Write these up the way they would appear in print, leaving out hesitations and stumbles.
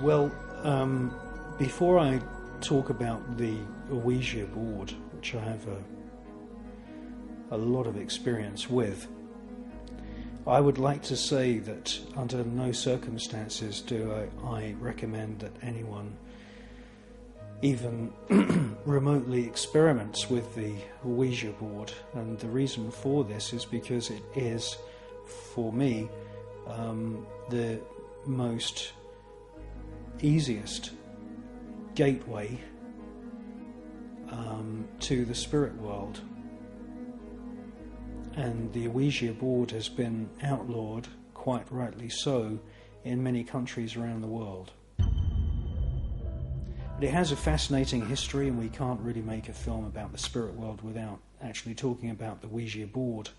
Well, before I talk about the Ouija board, which I have a lot of experience with, I would like to say that under no circumstances do I recommend that anyone even remotely experiments with the Ouija board. And the reason for this is because it is, for me, the most easiest gateway to the spirit world. And the Ouija board has been outlawed, quite rightly so, in many countries around the world. But it has a fascinating history, and we can't really make a film about the spirit world without actually talking about the Ouija board.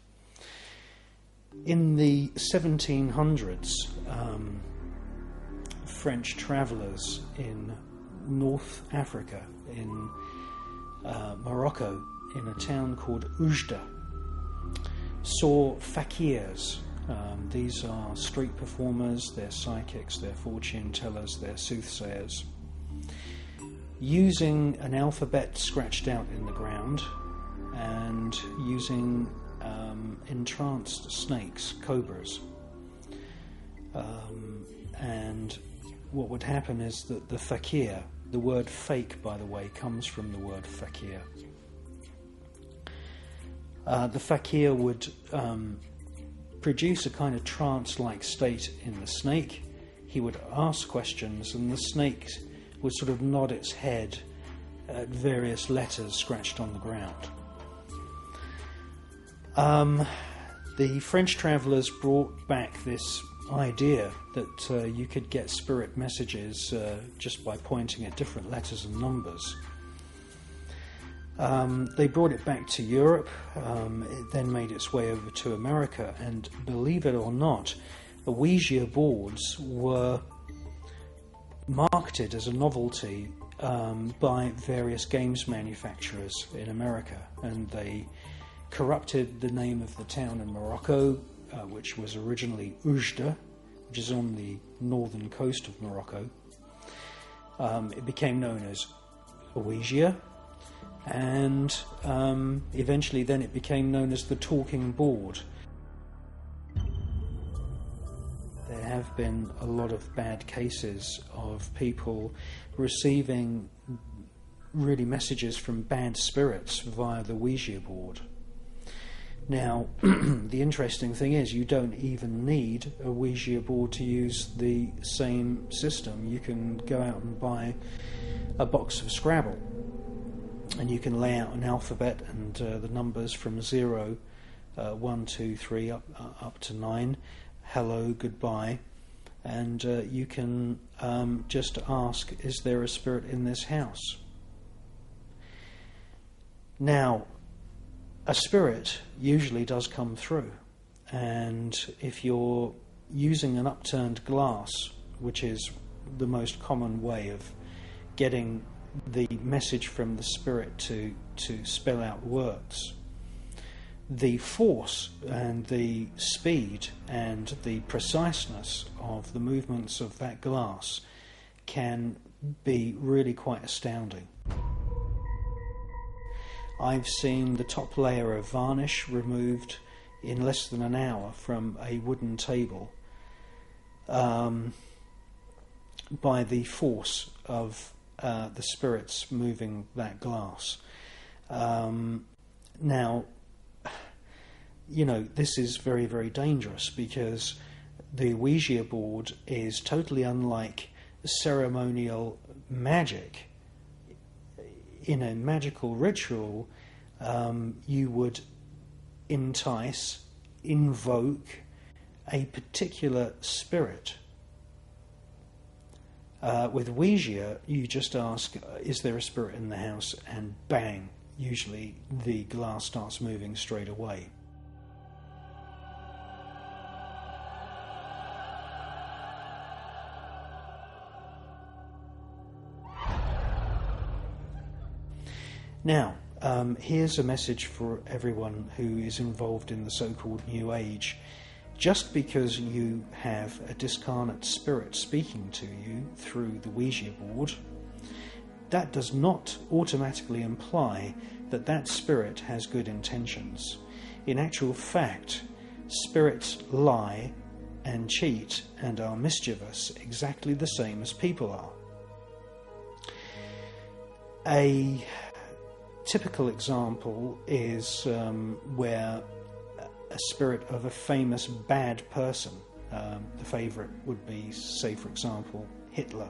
In the 1700s, French travellers in North Africa, in Morocco, in a town called Oujda, saw fakirs. These are street performers, they're psychics, they're fortune tellers, they're soothsayers, using an alphabet scratched out in the ground and using entranced snakes, cobras. And what would happen is that the fakir, the word fake, by the way, comes from the word fakir. The fakir would produce a kind of trance-like state in the snake. He would ask questions, and the snake would sort of nod its head at various letters scratched on the ground. The French travellers brought back this idea that you could get spirit messages just by pointing at different letters and numbers. They brought it back to Europe. It then made its way over to America, and believe it or not, the Ouija boards were marketed as a novelty by various games manufacturers in America, and they corrupted the name of the town in Morocco, which was originally Oujda, which is on the northern coast of Morocco. It became known as Ouija, and eventually then it became known as the talking board. There have been a lot of bad cases of people receiving really messages from bad spirits via the Ouija board. Now, the interesting thing is you don't even need a Ouija board to use the same system. You can go out and buy a box of Scrabble, and you can lay out an alphabet and the numbers from 0, 1, 2, 3 up to 9, hello, goodbye, and you can just ask, is there a spirit in this house? Now, a spirit usually does come through, and if you're using an upturned glass, which is the most common way of getting the message from the spirit to spell out words, the force and the speed and the preciseness of the movements of that glass can be really quite astounding. I've seen the top layer of varnish removed in less than an hour from a wooden table by the force of the spirits moving that glass. Now, you know, this is very, very dangerous, because the Ouija board is totally unlike ceremonial magic. In a magical ritual, you would entice, invoke a particular spirit. With Ouija, you just ask, is there a spirit in the house? And bang, usually the glass starts moving straight away. Now, here's a message for everyone who is involved in the so-called New Age. Just because you have a discarnate spirit speaking to you through the Ouija board, that does not automatically imply that that spirit has good intentions. In actual fact, spirits lie and cheat and are mischievous exactly the same as people are. A typical example is where a spirit of a famous bad person, the favourite would be, say for example, Hitler,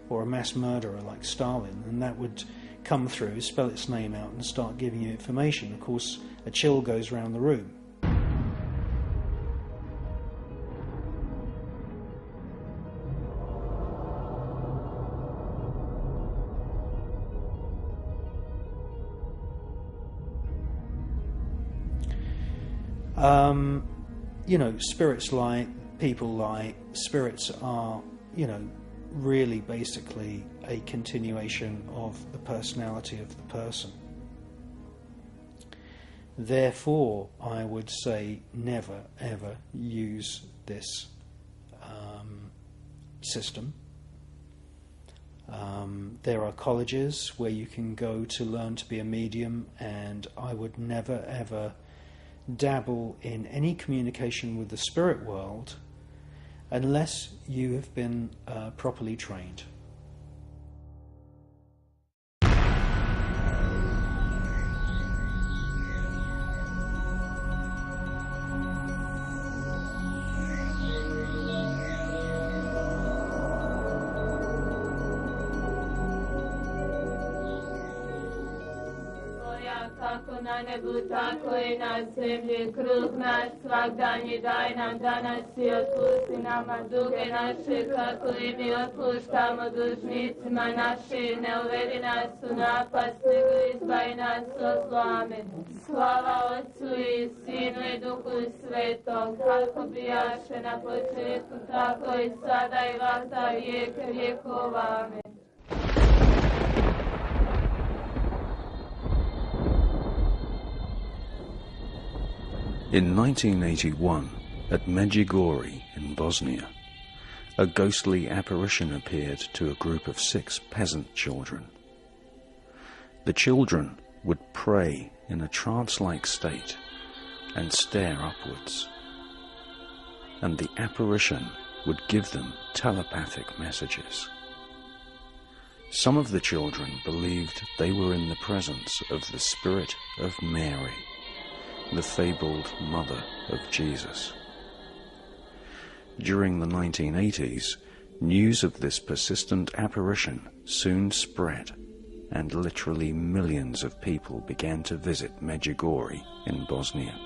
or a mass murderer like Stalin, and that would come through, spell its name out and start giving you information. Of course, a chill goes round the room. Spirits lie, people lie. Spirits are, really basically a continuation of the personality of the person. Therefore, I would say never ever use this system. There are colleges where you can go to learn to be a medium, and I would never ever dabble in any communication with the spirit world unless you have been properly trained. Kako na nebu, tako i na zemlji, kruh naš svagdanji daj nam danas i otpusti nama duge naše, kako i mi otpuštamo dužnicima našim, ne uvedi nas u napast, nego izbavi nas od zla. Amen. Slava Otcu i Sinu i Duhu Svetom, kako bijaše na početku, tako i sada i vata vijeke vjekova. Amen. In 1981, at Medjugorje in Bosnia, a ghostly apparition appeared to a group of 6 peasant children. The children would pray in a trance-like state and stare upwards, and the apparition would give them telepathic messages. Some of the children believed they were in the presence of the spirit of Mary, the fabled mother of Jesus. During the 1980s, news of this persistent apparition soon spread, and literally millions of people began to visit Medjugorje in Bosnia.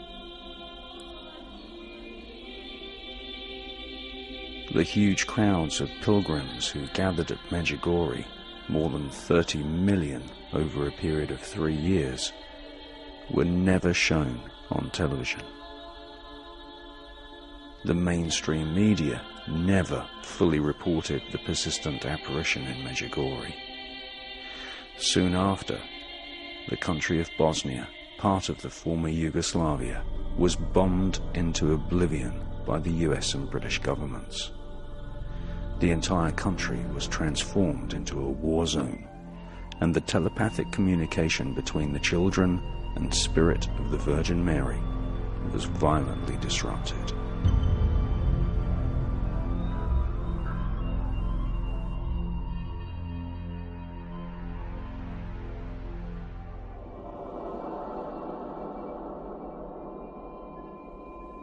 The huge crowds of pilgrims who gathered at Medjugorje, more than 30 million over a period of 3 years, were never shown on television. The mainstream media never fully reported the persistent apparition in Medjugorje. Soon after, the country of Bosnia, part of the former Yugoslavia, was bombed into oblivion by the US and British governments. The entire country was transformed into a war zone, and the telepathic communication between the children and spirit of the Virgin Mary was violently disrupted.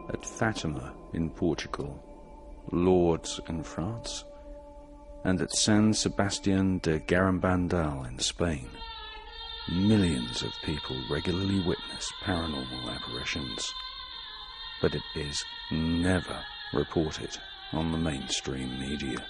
At Fatima in Portugal, Lourdes in France, and at San Sebastian de Garambandal in Spain, millions of people regularly witness paranormal apparitions, but it is never reported on the mainstream media.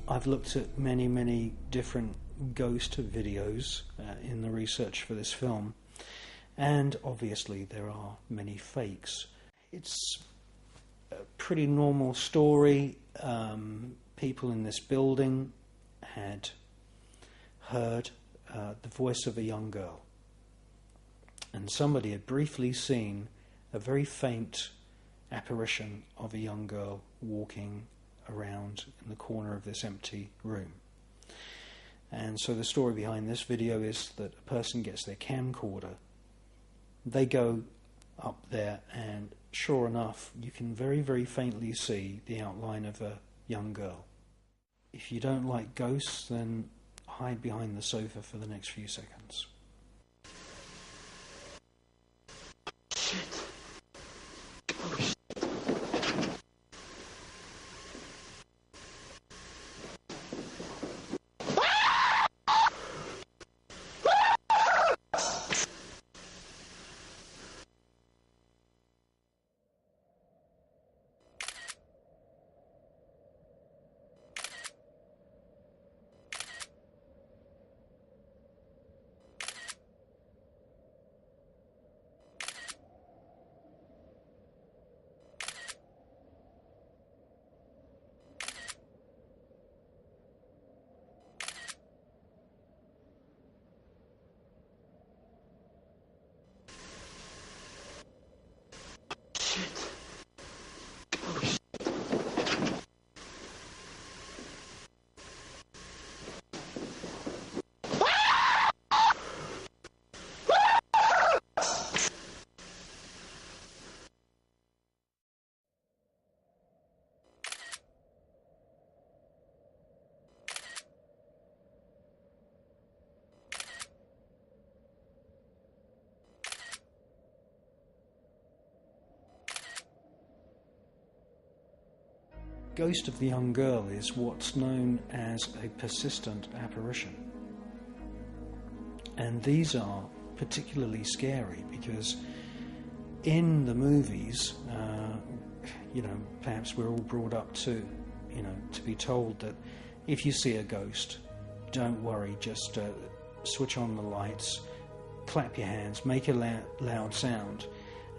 I've looked at many different ghost videos in the research for this film, and obviously there are many fakes. It's a pretty normal story. People in this building had heard the voice of a young girl, and somebody had briefly seen a very faint apparition of a young girl walking around in the corner of this empty room. And so the story behind this video is that a person gets their camcorder, they go up there, and sure enough you can very faintly see the outline of a young girl. If you don't like ghosts, then hide behind the sofa for the next few seconds. Ghost of the Young Girl is what's known as a persistent apparition. And these are particularly scary because in the movies, perhaps we're all brought up to be told that if you see a ghost, don't worry, just switch on the lights, clap your hands, make a loud sound,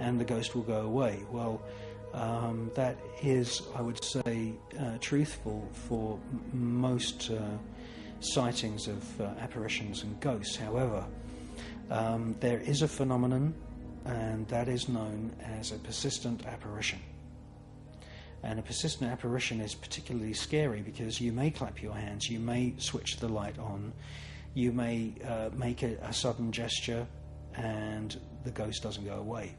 and the ghost will go away. Well, that is, I would say, truthful for most sightings of apparitions and ghosts. However, there is a phenomenon, and that is known as a persistent apparition. And a persistent apparition is particularly scary because you may clap your hands, you may switch the light on, you may make a sudden gesture, and the ghost doesn't go away.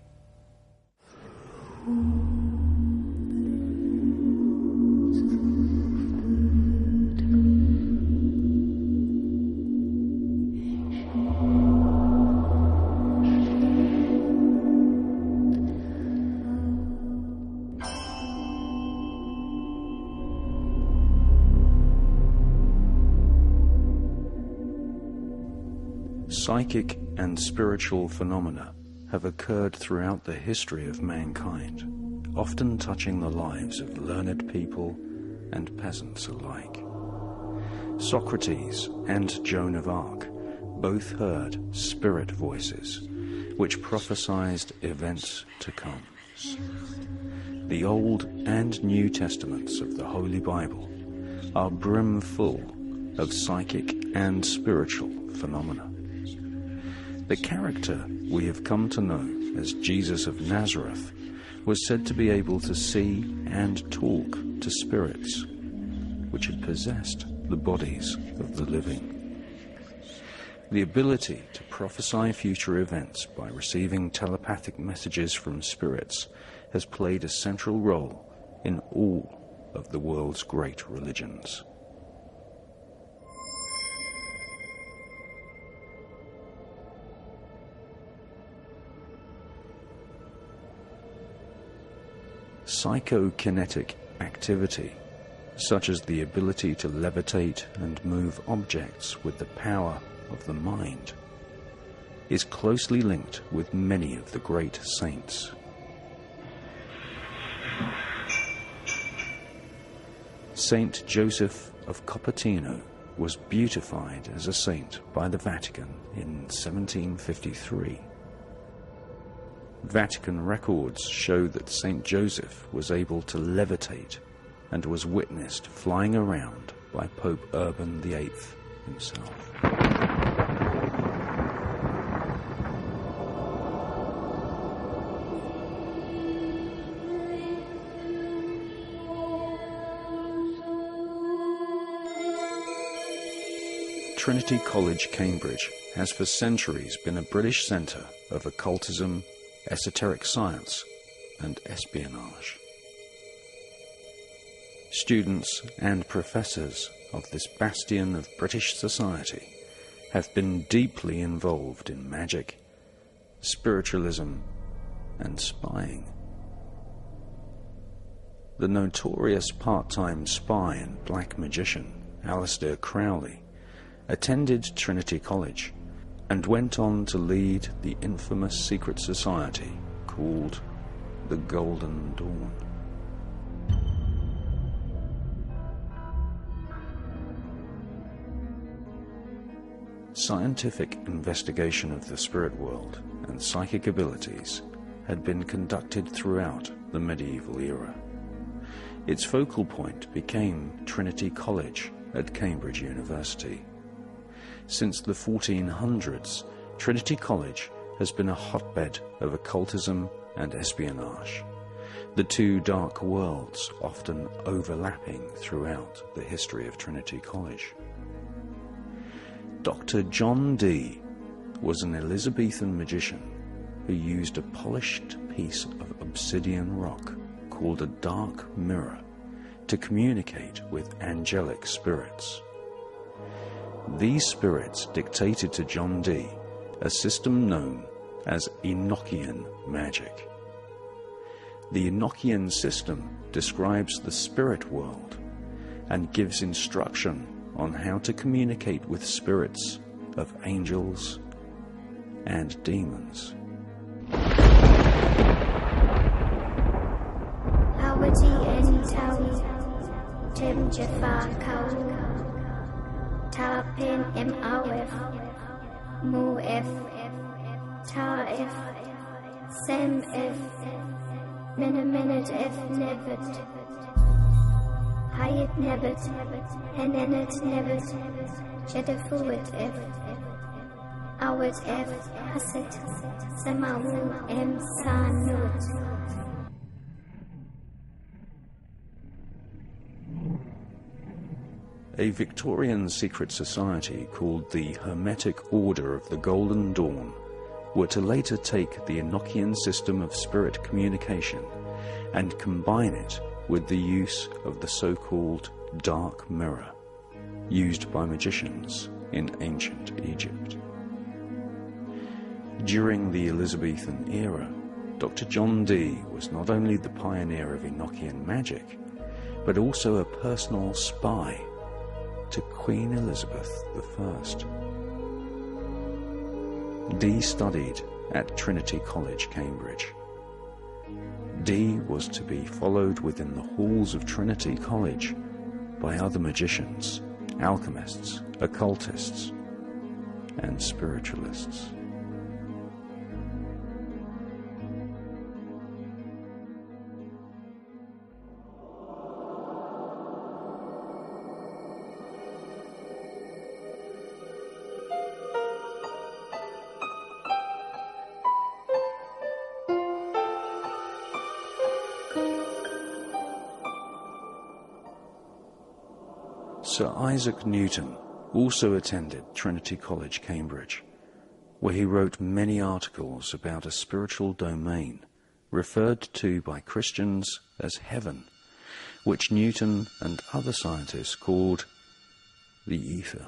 Psychic and spiritual phenomena have occurred throughout the history of mankind, often touching the lives of learned people and peasants alike. Socrates and Joan of Arc both heard spirit voices, which prophesied events to come. The Old and New Testaments of the Holy Bible are brimful of psychic and spiritual phenomena. The character we have come to know as Jesus of Nazareth was said to be able to see and talk to spirits, which had possessed the bodies of the living. The ability to prophesy future events by receiving telepathic messages from spirits has played a central role in all of the world's great religions. Psychokinetic activity, such as the ability to levitate and move objects with the power of the mind, is closely linked with many of the great saints. Saint Joseph of Cupertino was beatified as a saint by the Vatican in 1753. Vatican records show that Saint Joseph was able to levitate and was witnessed flying around by Pope Urban VIII himself. Trinity College, Cambridge has for centuries been a British centre of occultism, esoteric science and espionage. Students and professors of this bastion of British society have been deeply involved in magic, spiritualism and spying. The notorious part-time spy and black magician Aleister Crowley attended Trinity College and went on to lead the infamous secret society called the Golden Dawn. Scientific investigation of the spirit world and psychic abilities had been conducted throughout the medieval era. Its focal point became Trinity College at Cambridge University. Since the 1400s, Trinity College has been a hotbed of occultism and espionage, the two dark worlds often overlapping throughout the history of Trinity College. Dr. John Dee was an Elizabethan magician who used a polished piece of obsidian rock called a dark mirror to communicate with angelic spirits. These spirits dictated to John Dee a system known as Enochian magic. The Enochian system describes the spirit world and gives instruction on how to communicate with spirits of angels and demons. Tarpin MRF MUF TARF SEMF Minute F Nevet Hayat Nevet Henenet Nevet Jedefuit F Awet F Haset Semawu M Sanut. A Victorian secret society called the Hermetic Order of the Golden Dawn were to later take the Enochian system of spirit communication and combine it with the use of the so-called dark mirror, used by magicians in ancient Egypt. During the Elizabethan era, Dr. John Dee was not only the pioneer of Enochian magic, but also a personal spy to Queen Elizabeth I. Dee studied at Trinity College, Cambridge. Dee was to be followed within the halls of Trinity College by other magicians, alchemists, occultists, and spiritualists. Sir Isaac Newton also attended Trinity College, Cambridge, where he wrote many articles about a spiritual domain referred to by Christians as heaven, which Newton and other scientists called the ether.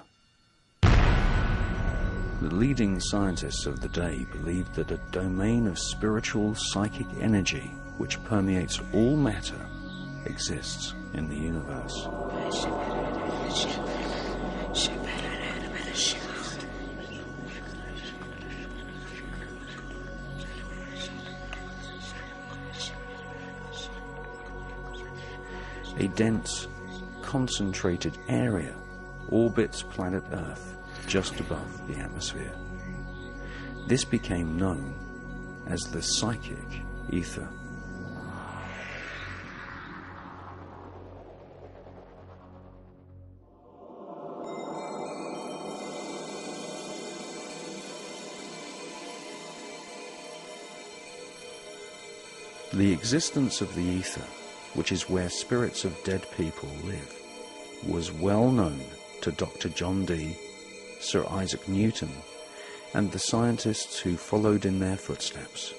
The leading scientists of the day believed that a domain of spiritual psychic energy which permeates all matter, exists in the universe. A dense, concentrated area orbits planet Earth just above the atmosphere. This became known as the psychic ether. The existence of the ether, which is where spirits of dead people live, was well known to Dr. John Dee, Sir Isaac Newton, and the scientists who followed in their footsteps.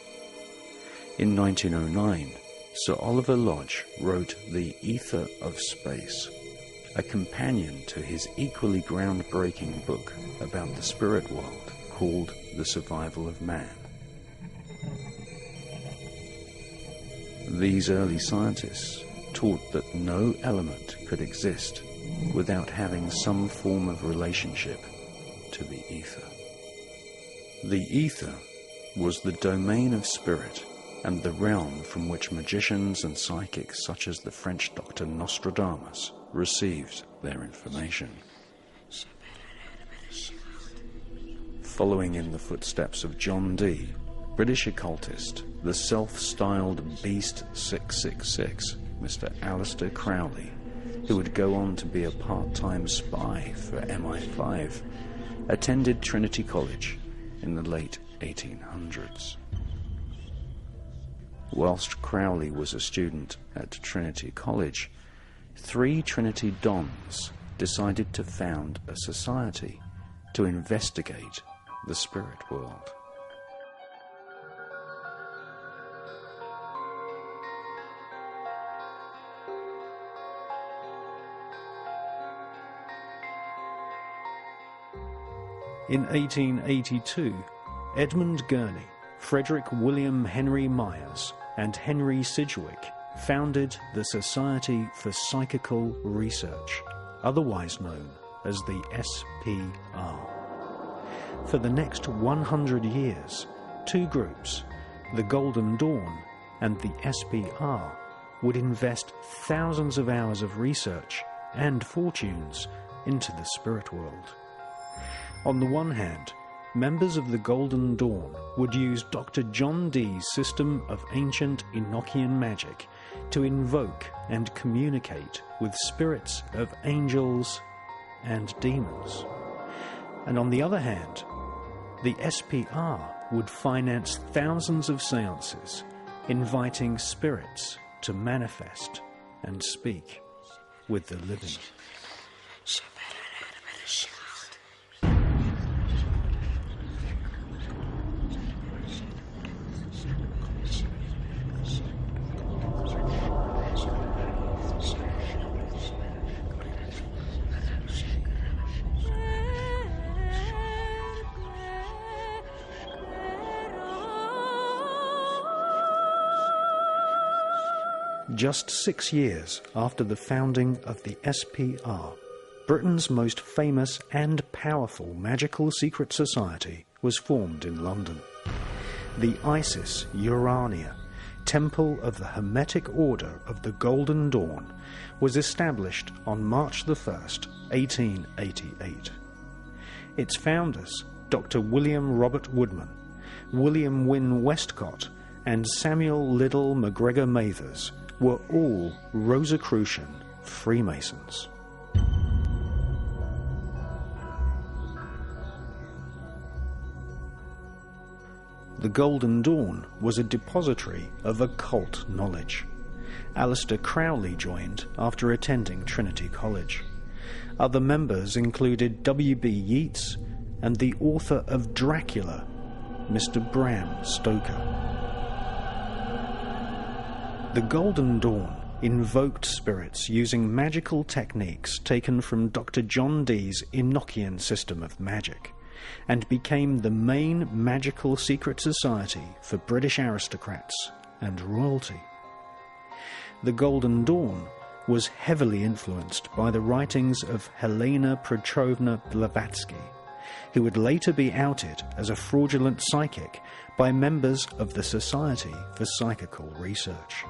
In 1909, Sir Oliver Lodge wrote The Ether of Space, a companion to his equally groundbreaking book about the spirit world called The Survival of Man. These early scientists taught that no element could exist without having some form of relationship to the ether. The ether was the domain of spirit and the realm from which magicians and psychics such as the French Dr. Nostradamus received their information. Following in the footsteps of John Dee, British occultist, the self-styled Beast 666, Mr. Aleister Crowley, who would go on to be a part-time spy for MI5, attended Trinity College in the late 1800s. Whilst Crowley was a student at Trinity College, 3 Trinity Dons decided to found a society to investigate the spirit world. In 1882, Edmund Gurney, Frederick William Henry Myers, and Henry Sidgwick founded the Society for Psychical Research, otherwise known as the SPR. For the next 100 years, 2 groups, the Golden Dawn and the SPR, would invest thousands of hours of research and fortunes into the spirit world. On the one hand, members of the Golden Dawn would use Dr. John Dee's system of ancient Enochian magic to invoke and communicate with spirits of angels and demons. And on the other hand, the SPR would finance thousands of seances, inviting spirits to manifest and speak with the living. Just 6 years after the founding of the SPR, Britain's most famous and powerful magical secret society was formed in London. The Isis Urania, Temple of the Hermetic Order of the Golden Dawn, was established on March the 1st, 1888. Its founders, Dr. William Robert Woodman, William Wynne Westcott, and Samuel Liddell MacGregor Mathers, were all Rosicrucian Freemasons. The Golden Dawn was a depository of occult knowledge. Aleister Crowley joined after attending Trinity College. Other members included W.B. Yeats and the author of Dracula, Mr. Bram Stoker. The Golden Dawn invoked spirits using magical techniques taken from Dr. John Dee's Enochian system of magic, and became the main magical secret society for British aristocrats and royalty. The Golden Dawn was heavily influenced by the writings of Helena Petrovna Blavatsky, who would later be outed as a fraudulent psychic by members of the Society for Psychical Research.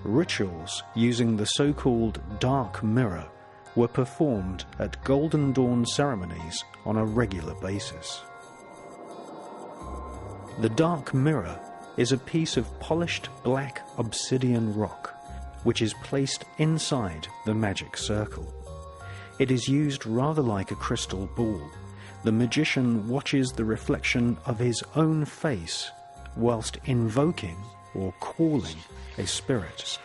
Rituals using the so-called Dark Mirror were performed at Golden Dawn ceremonies on a regular basis. The Dark Mirror is a piece of polished black obsidian rock which is placed inside the magic circle. It is used rather like a crystal ball. The magician watches the reflection of his own face whilst invoking or calling a spirit.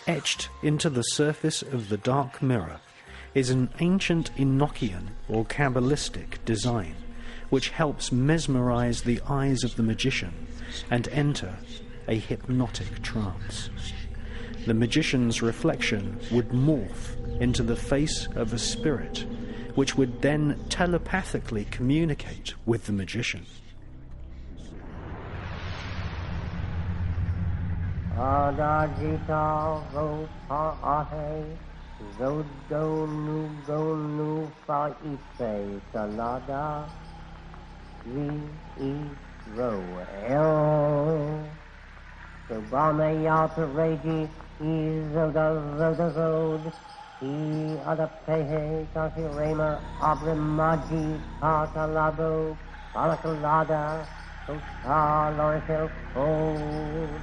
Etched into the surface of the Dark Mirror is an ancient Enochian or Kabbalistic design which helps mesmerize the eyes of the magician and enter a hypnotic trance. The magician's reflection would morph into the face of a spirit, which would then telepathically communicate with the magician. Adajita Ropa Ahe Zodonu Gonu Fa Ife Salada Vi Ro El Subame Yata Reji Izodazod I Adapehe Tasirema Abrimaji Patalabo Palakalada Sota Lorifel O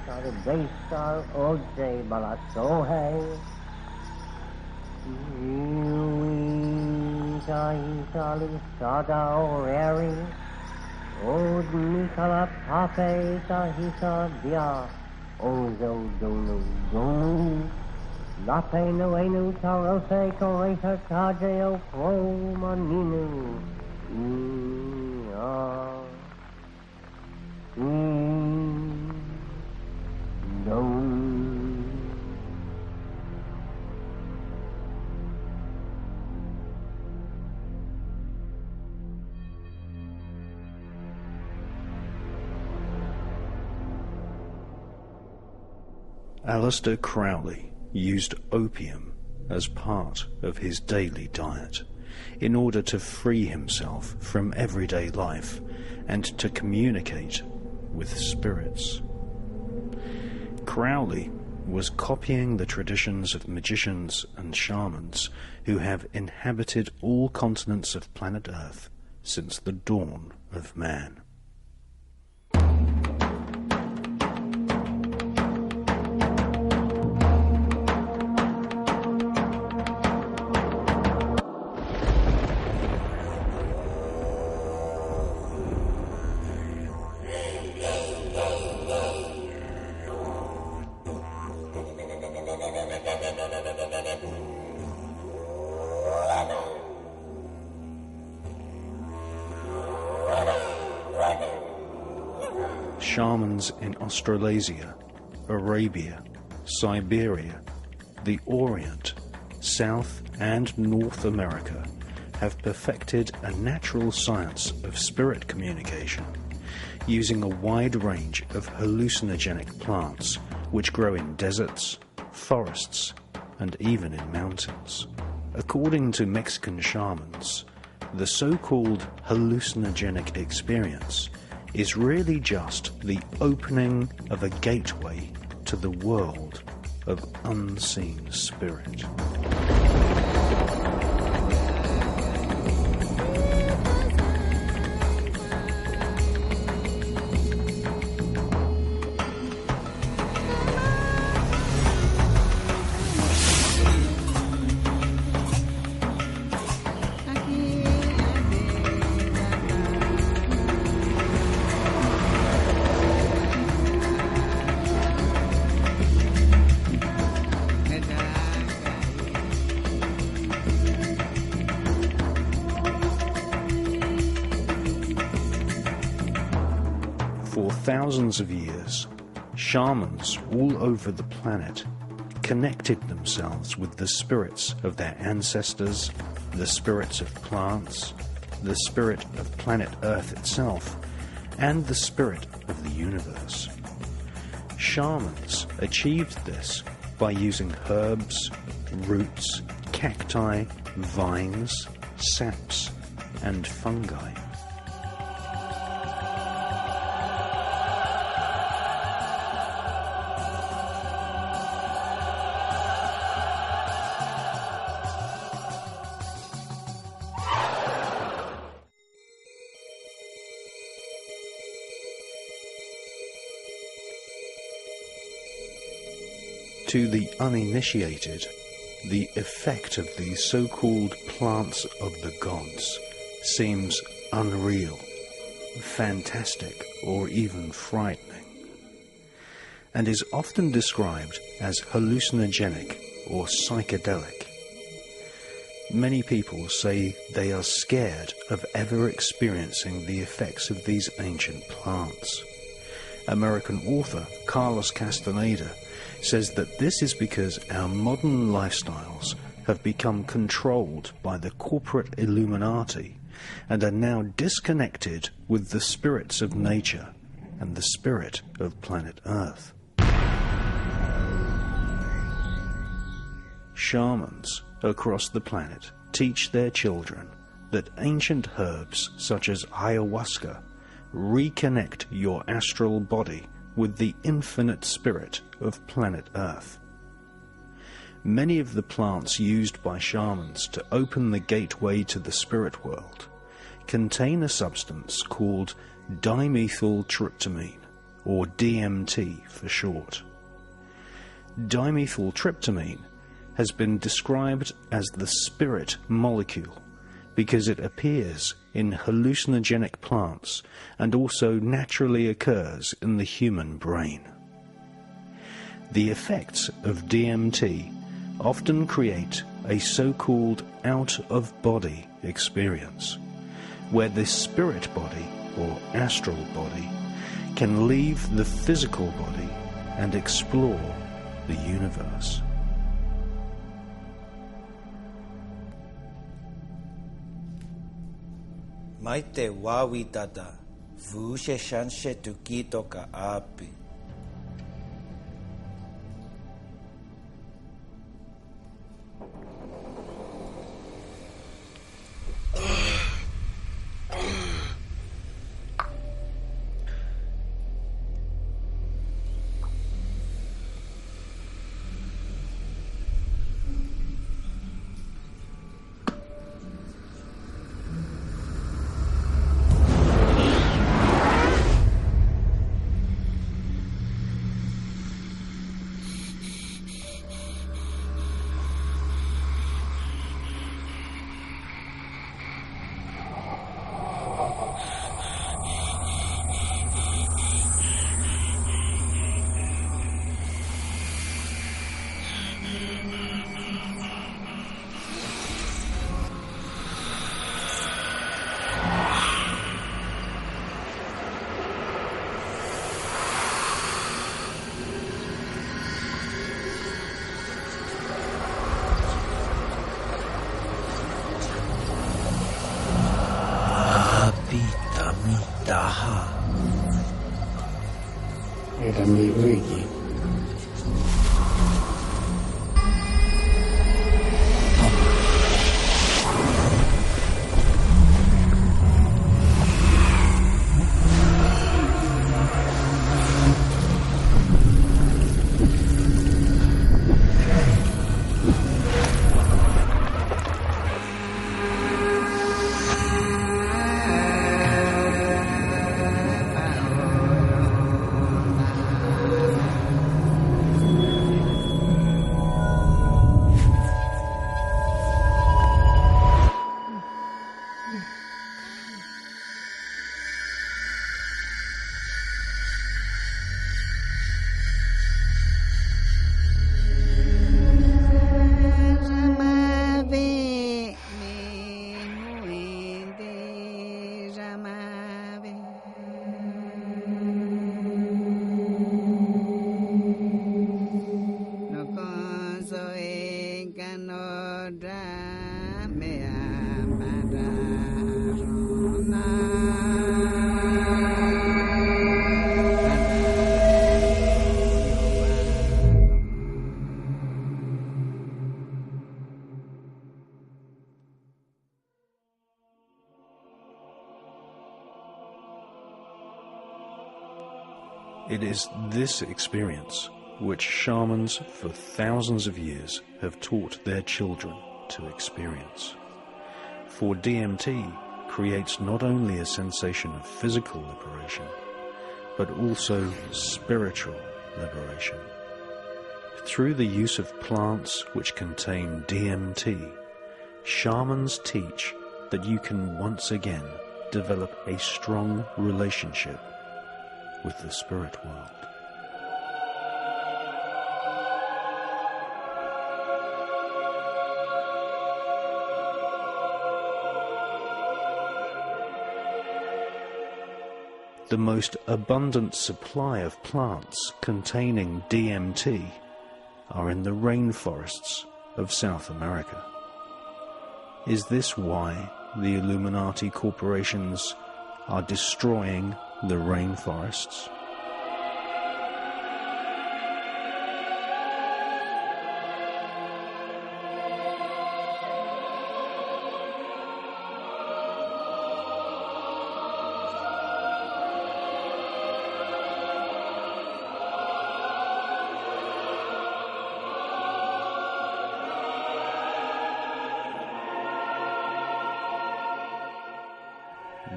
Tadabesa Ode Balatohe Isali Sada Oreri Od Nikala Pape Tahisa Dia Ozo Donu Donu Lape Noenu Tarose Koreta Tajeo Pro Maninu Aleister Crowley used opium as part of his daily diet in order to free himself from everyday life and to communicate with spirits. Crowley was copying the traditions of magicians and shamans who have inhabited all continents of planet Earth since the dawn of man. Shamans in Australasia, Arabia, Siberia, the Orient, South and North America have perfected a natural science of spirit communication using a wide range of hallucinogenic plants which grow in deserts, forests, and even in mountains. According to Mexican shamans, the so-called hallucinogenic experience is really just the opening of a gateway to the world of unseen spirit. For thousands of years, shamans all over the planet connected themselves with the spirits of their ancestors, the spirits of plants, the spirit of planet Earth itself, and the spirit of the universe. Shamans achieved this by using herbs, roots, cacti, vines, saps, and fungi. To the uninitiated, the effect of these so-called plants of the gods seems unreal, fantastic, or even frightening, and is often described as hallucinogenic or psychedelic. Many people say they are scared of ever experiencing the effects of these ancient plants. American author Carlos Castaneda says that this is because our modern lifestyles have become controlled by the corporate Illuminati and are now disconnected with the spirits of nature and the spirit of planet Earth. Shamans across the planet teach their children that ancient herbs such as ayahuasca reconnect your astral body with the infinite spirit of planet Earth. Many of the plants used by shamans to open the gateway to the spirit world contain a substance called dimethyltryptamine, or DMT for short. Dimethyltryptamine has been described as the spirit molecule because it appears in hallucinogenic plants and also naturally occurs in the human brain. The effects of DMT often create a so-called out-of-body experience, where the spirit body, or astral body, can leave the physical body and explore the universe. Maite wawitata, vushe shanshe tukito ka api. Era mi wiki. It is this experience which shamans for thousands of years have taught their children to experience. For DMT creates not only a sensation of physical liberation, but also spiritual liberation. Through the use of plants which contain DMT, shamans teach that you can once again develop a strong relationship with the spirit world. The most abundant supply of plants containing DMT are in the rainforests of South America. Is this why the Illuminati corporations are destroying the rainforests?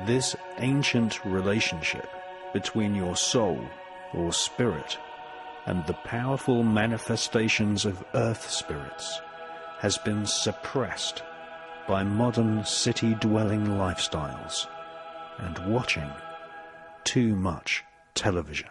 This ancient relationship between your soul or spirit and the powerful manifestations of earth spirits has been suppressed by modern city-dwelling lifestyles and watching too much television.